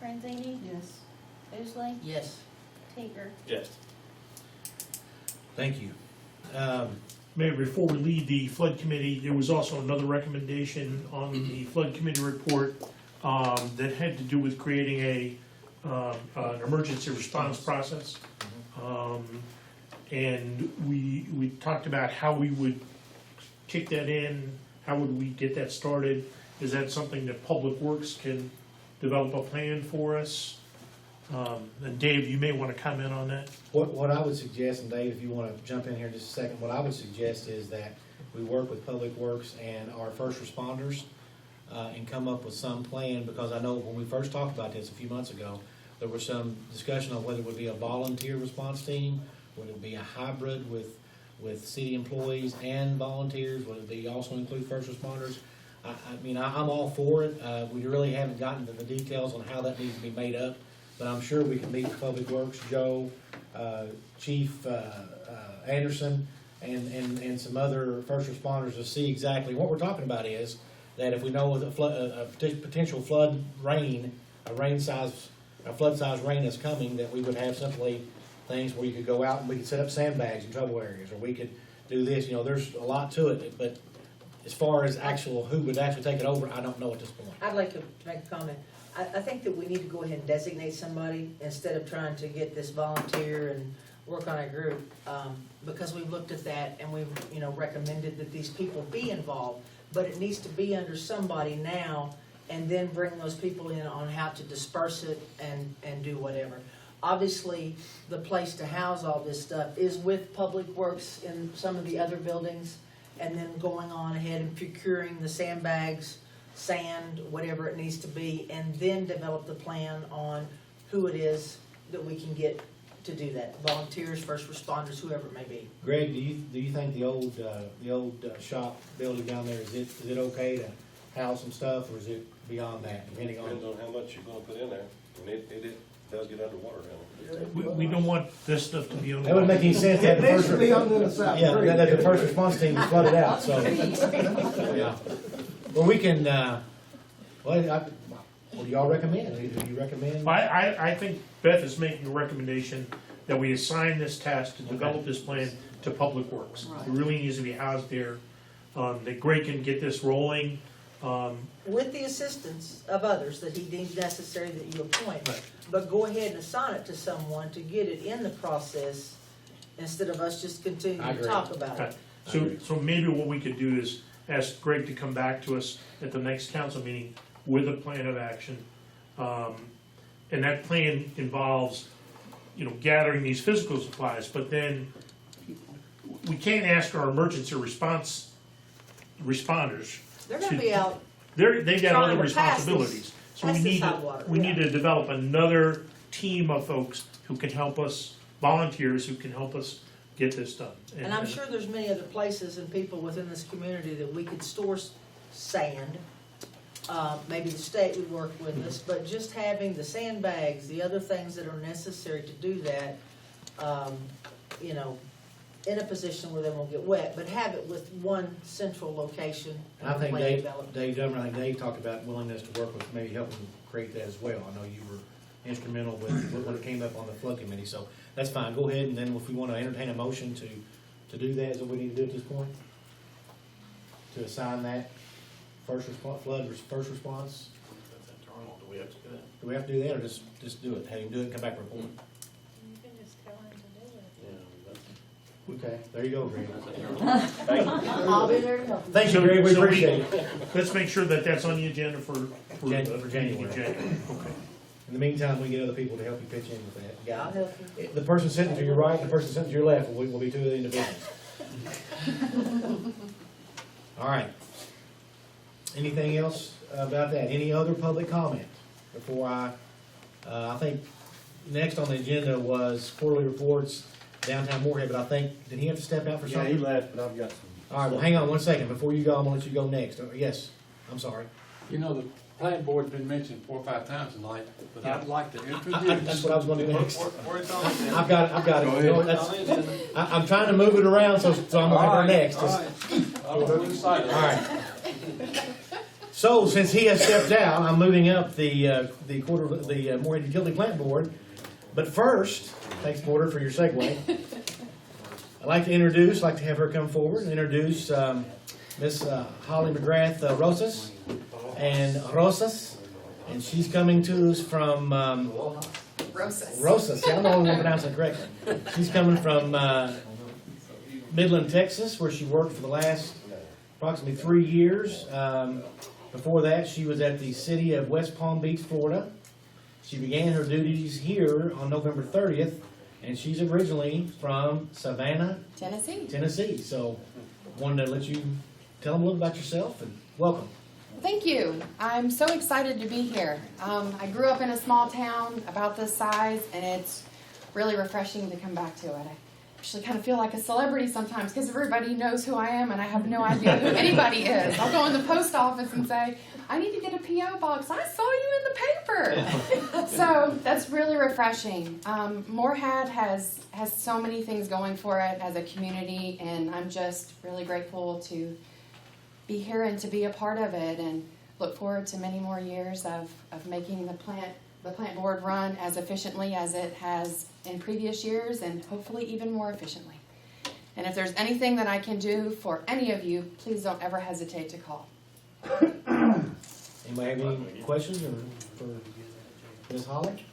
Franzini, Yes. Mosley, Yes. Tinker. Yes. Thank you. Mayor, before we leave the flood committee, there was also another recommendation on the flood committee report that had to do with creating an emergency response process. And we talked about how we would kick that in, how would we get that started? Is that something that Public Works can develop a plan for us? And Dave, you may want to comment on that. What I would suggest, and Dave, if you want to jump in here in just a second, what I would suggest is that we work with Public Works and our first responders and come up with some plan, because I know when we first talked about this a few months ago, there was some discussion on whether it would be a volunteer response team, would it be a hybrid with city employees and volunteers, would it be also include first responders? I mean, I'm all for it. We really haven't gotten to the details on how that needs to be made up, but I'm sure we can meet with Public Works, Joe, Chief Anderson, and some other first responders to see exactly what we're talking about. Is that if we know with a potential flood rain, a flood size rain is coming, that we would have simply things where you could go out and we could set up sandbags in trouble areas, or we could do this. You know, there's a lot to it, but as far as who would actually take it over, I don't know at this point. I'd like to make a comment. I think that we need to go ahead and designate somebody instead of trying to get this volunteer and work on a group, because we've looked at that and we've, recommended that these people be involved, but it needs to be under somebody now, and then bring those people in on how to disperse it and do whatever. Obviously, the place to house all this stuff is with Public Works in some of the other buildings, and then going on ahead and procuring the sandbags, sand, whatever it needs to be, and then develop the plan on who it is that we can get to do that. Volunteers, first responders, whoever it may be. Greg, do you think the old shop building down there, is it okay to house some stuff, or is it beyond that, depending on? Depends on how much you're gonna put in there, and it does get underwater down there. We don't want this stuff to be on. That wouldn't make any sense. That It needs to be on the other side. Yeah, that the first response team is flooded out, so. Yeah. Well, we can, what do y'all recommend? Do you recommend? I think Beth is making a recommendation that we assign this task to develop this plan to Public Works. Right. It really needs to be housed there. That Greg can get this rolling, With the assistance of others that he deems necessary that you appoint. Right. But go ahead and assign it to someone to get it in the process instead of us just I continuing to agree. talk about Okay. it. So maybe what we could do is ask Greg to come back to us at the next council meeting with a plan of action. And that plan involves, gathering these physical supplies, but then we can't ask our emergency response responders. They're gonna be out, They've got trying other to pass this- responsibilities. So we pass this need hot to, water, we yeah. need to develop another team of folks who can help us, volunteers who can help us get this done. and I'm sure there's many other places and people within this community that we could store sand. Maybe the state would work with us, but just having the sandbags, the other things that are necessary to do that, in a position where they won't get wet, but have it with one central location. And I think plan Dave, development. Dave Dummer, I think Dave talked about willingness to work with, maybe helping create that as well. I know you were instrumental with when it came up on the flood committee, so that's fine. Go ahead, and then if we want to entertain a motion to do that, is what we need to do at this point? To assign that first response, first response? That's internal, do we have to do that? Do we have to do that, or just do it? Have him do it and come back and report? You can just tell him to do it. Yeah, that's. Okay, there you go, Greg. I'll be there to help. Thank you, Greg, we appreciate it. Let's make sure that that's on the agenda for January. Okay. In the meantime, we get other people to help you pitch in with that. Yeah, I'll help you. The person sitting to your right and the person sitting to your left will be two of the individuals. All right. Anything else about that? Any other public comment before I think next on the agenda was quarterly reports, downtown Moorhead, but I think, did he have to step out for Yeah, something? he left, but I've got some. All right, well, hang on one second. Before you go, I'm gonna let you go next. Yes, I'm sorry. The planning board's been mentioned 4 or 5 times tonight, but I'd like to That's introduce. what I was gonna do next. Where it's on the agenda. I've got it. Go You know, ahead. that's- I'm trying to move it around, so I'm gonna have her next. All right. I'll move aside. All right. So, since he has stepped out, I'm moving up the Moorhead Utility Plant Board. But first, thanks Porter for your segue. I'd like to have her come forward and introduce Miss Holly McGrath Rosas. And she's coming to us from Rosas. Yeah, I don't know if I'm pronouncing it correctly. She's coming from Midland, Texas, where she worked for the last approximately 3 years. Before that, she was at the city of West Palm Beach, Florida. She began her duties here on November 30th, and she's originally from Savannah, Tennessee. So, wanted to let you tell them a little about yourself and welcome. Thank you. I'm so excited to be here. I grew up in a small town about this size, and it's really refreshing to come back to it. I actually kind of feel like a celebrity sometimes because everybody knows who I am, and I have no idea who anybody is. I'll go in the post office and say, I need to get a P.O. box. I saw you in the paper. So that's really refreshing. Moorhead has so many things going for it as a community, and I'm just really grateful to be here and to be a part of it, and look forward to many more years of making the plant board run as efficiently as it has in previous years, and hopefully even more efficiently. And if there's anything that I can do for any of you, please don't ever hesitate to call. Anybody have any questions for Ms. Holly?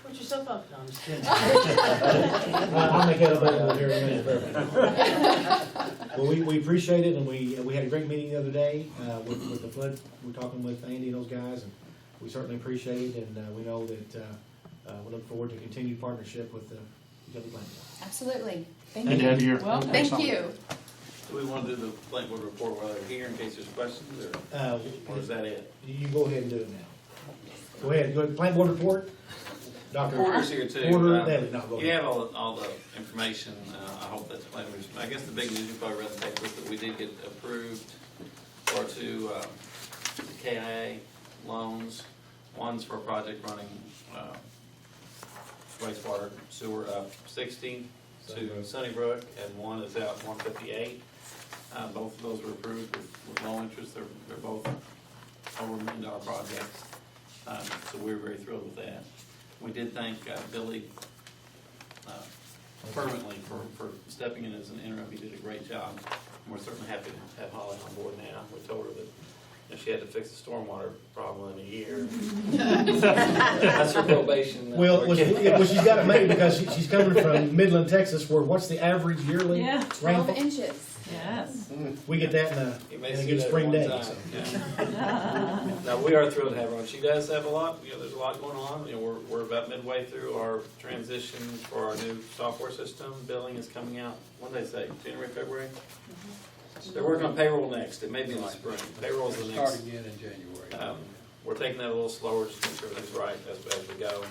Put yourself up. No, I'm just kidding. I'll make that available here in a minute. Well, we appreciate it, and we had a great meeting the other day with the flood. We're talking with Andy and those guys, and we certainly appreciate it, and we know that we look forward to continued partnership with the utility plant. Absolutely. Thank Good to have you here. Well, thank you. Do we want to do the plant board report while they're here in case there's questions, or is that it? You go ahead and do it now. Go ahead. Plant board report. Dr. Porter's here too. Porter, Daly. No, go You ahead. have all the information. I hope that's plain. I guess the big news you probably read in the paper is that we did get approved for 2 KIA loans. One's for a project running wastewater sewer up 60 to Sunnybrook, and one is out 158. Both of those were approved with low interest. They're both over $1 million projects. So we're very thrilled with that. We did thank Billy fervently for stepping in as an interim. He did a great job. And we're certainly happy to have Holly on board now. We told her that and she had to fix the stormwater problem in a year. That's her probation. Well, she's got it made because she's coming from Midland, Texas, where what's the average yearly Yeah. 12 rainfall? inches. Yes. We get that You in may a see good that spring one day. time, so. yeah. Now, we are thrilled to have her on. She does have a lot, there's a lot going on. We're about midway through our transition for our new software system. Billing is coming out, when did they say, January, February? They're working on payroll next. It may be in the spring. Payroll is the next. Start again in January. We're taking that a little slower just to make sure everything's right as we go.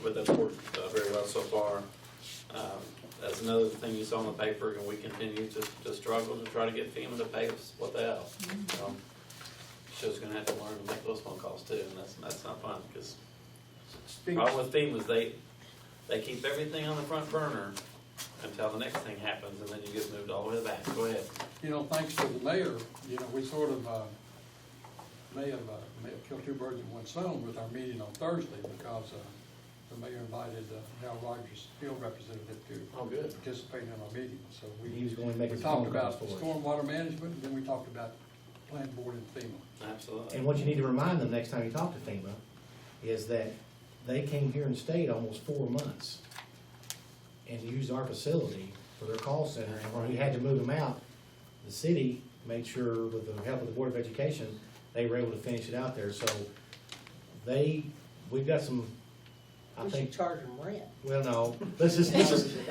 But that's worked very well so far. That's another thing you saw in the paper, and we continue to struggle to try to get FEMA to pay us what they owe. So, she's gonna have to learn to make those phone calls too, and that's not fun, because the problem with FEMA is they keep everything on the front burner until the next thing happens, and then you get moved all the way back. Go ahead. Thanks to the mayor, we sort of may have killed two birds with one stone with our meeting on Thursday, because the mayor invited Hal Rogers, field representative, to participate in our meeting. So He was going to make we his talked phone calls about for us. stormwater management, and then we talked about plant board and FEMA. Absolutely. And what you need to remind them next time you talk to FEMA is that they came here and stayed almost 4 months and used our facility for their call center, and when we had to move them out, the city made sure, with the help of the Board of Education, they were able to finish it out there. So we've got some, I We think, should charge them rent. well, no, this is,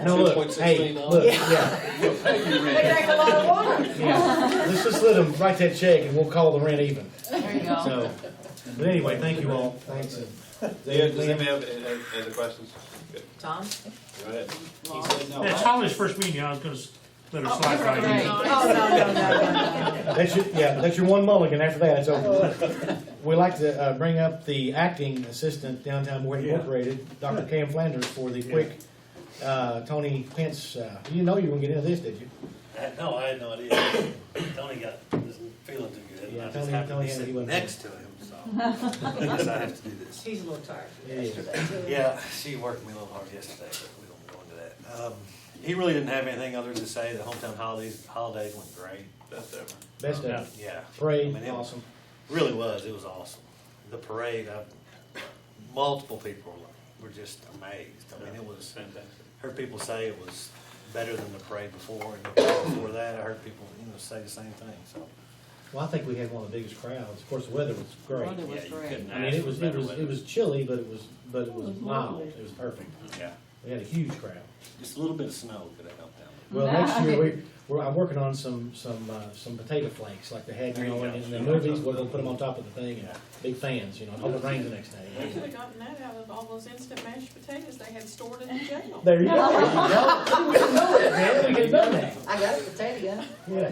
no, look, hey, look, yeah. They drink a lot of water. Yeah, let's just let them write that check and we'll call the rent even. There you go. So, but anyway, thank you all, thanks. And Does anybody have any other questions? Good. Tom? Go ahead. He said no. It's Holly's first meeting, I was gonna let her slide right great. in. No. That's your one mulligan, after that, it's over. We'd like to bring up the acting assistant downtown Board Incorporated, Dr. Cam Flanders, for the quick Tony Pence. You didn't know you were gonna get into this, did you? No, I had no idea. Tony isn't feeling too good. Yeah, I just Tony- happened to Tony be had- he sitting wasn't- next to him, so I guess I have to do this. He's a little tired Yeah. yesterday. Yeah, she worked me a little hard yesterday, but we don't go into that. He really didn't have anything other than to say the hometown holidays went great. Best ever. Best Yeah. of Yeah. parade, I mean, awesome. Really was. It was awesome. The parade, multiple people were just amazed. I mean, it was, Fantastic. heard people say it was better than the parade before, and the parade before that, I heard people, say the same thing, so. Well, I think we had one of the biggest crowds. Of course, the weather was great. Weather was Yeah, you great. couldn't I mean, ask it for was better weather. it was chilly, but it was It was mild. lovely. It was perfect. Yeah. We had a huge crowd. Just a little bit of snow could have helped out. Well, next year, I'm working on some potato flakes, like they had, There you go. in the movies, where they'll put them on top of the thing, and big fans, and hope it rains the next They day. could have gotten that out of all those instant mashed potatoes they had stored in the jail. There you go. There you go. We didn't know that, man. We could have done that. I got a potato gun. Yeah.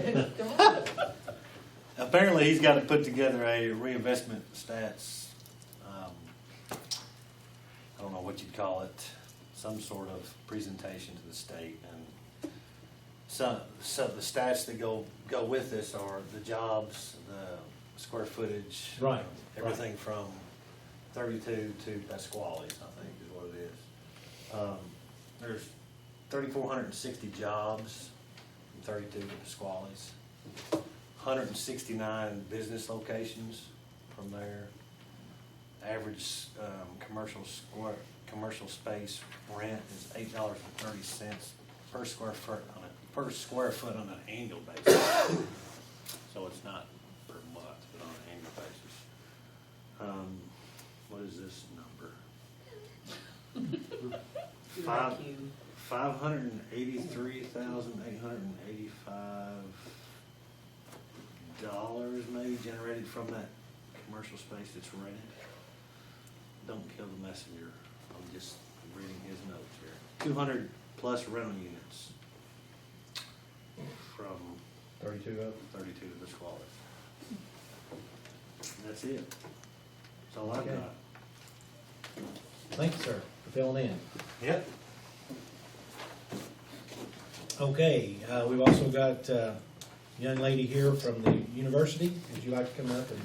Apparently, he's got to put together a reinvestment stats, I don't know what you'd call it, some sort of presentation to the state. And some the stats that go with this are the jobs, the square footage. Right, Everything from 32 to Pasquale's, I think is what it is. There's 3,460 jobs from 32 to Pasquale's. 169 business locations from there. Average commercial space rent is $8.30 per square foot on an annual basis. So it's not per month, but on an annual basis. What is this number? $583,885 maybe generated from that commercial space that's rented. Don't kill the messenger. I'm just reading his notes here. 200 plus rental units from 32 of 32 to the Squalors. That's it. That's all I've Okay. got. Thank you, sir, for filling in. Yep. Okay, we've also got a young lady here from the university. Would you like to come up and,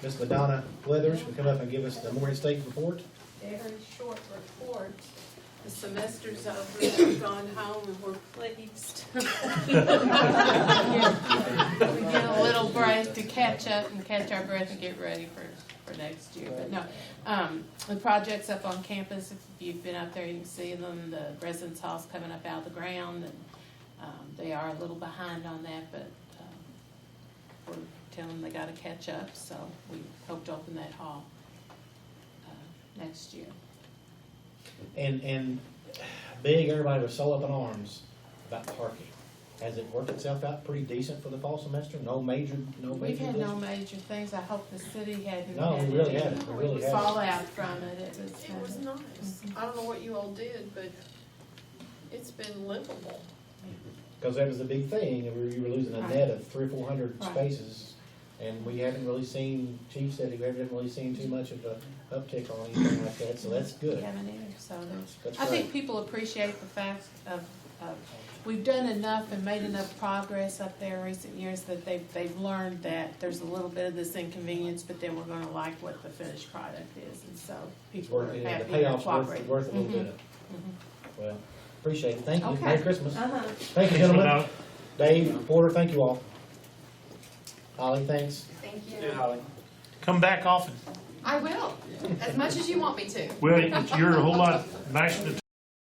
Miss Madonna Blethers, will come up and give us the Morehead State report? Very short report. The semester's over, we've gone home and we're pleased. We get a little break to catch up and catch our breath and get ready for next year. But no, the projects up on campus, if you've been up there, you can see them, the residence hall's coming up out of the ground, and they are a little behind on that, but we're telling them they gotta catch up, so we hope to open that hall next year. And big, everybody was so up in arms about parking. Has it worked itself out pretty decent for the fall semester? No major We've had no issues? major things. I hope the city hadn't No, we had really any haven't. We really haven't. fallout from it. Mm-hmm. It was nice. I don't know what you all did, but it's been livable. Because that was the big thing, and you were losing a net of 300 or 400 Right. spaces. And we haven't really seen, Chief said we haven't really seen too much of a uptick on anything like that, so that's We good. haven't either, so there's, That's I think great. people appreciate the fact of, we've done enough and made enough progress up there in recent years that they've learned that there's a little bit of this inconvenience, but then we're gonna like what the finished product is, and so It's people are worth it. happy The and payoff's cooperating. worth a little bit of, well, appreciate it. Thank you. Okay. Merry Christmas. Uh-huh. Thank you, gentlemen. Dave, Porter, thank you all. Holly, thanks. Thank you. Yeah, Holly. Come back often. I will, as much as you want me to. Well, you're a whole lot nicer to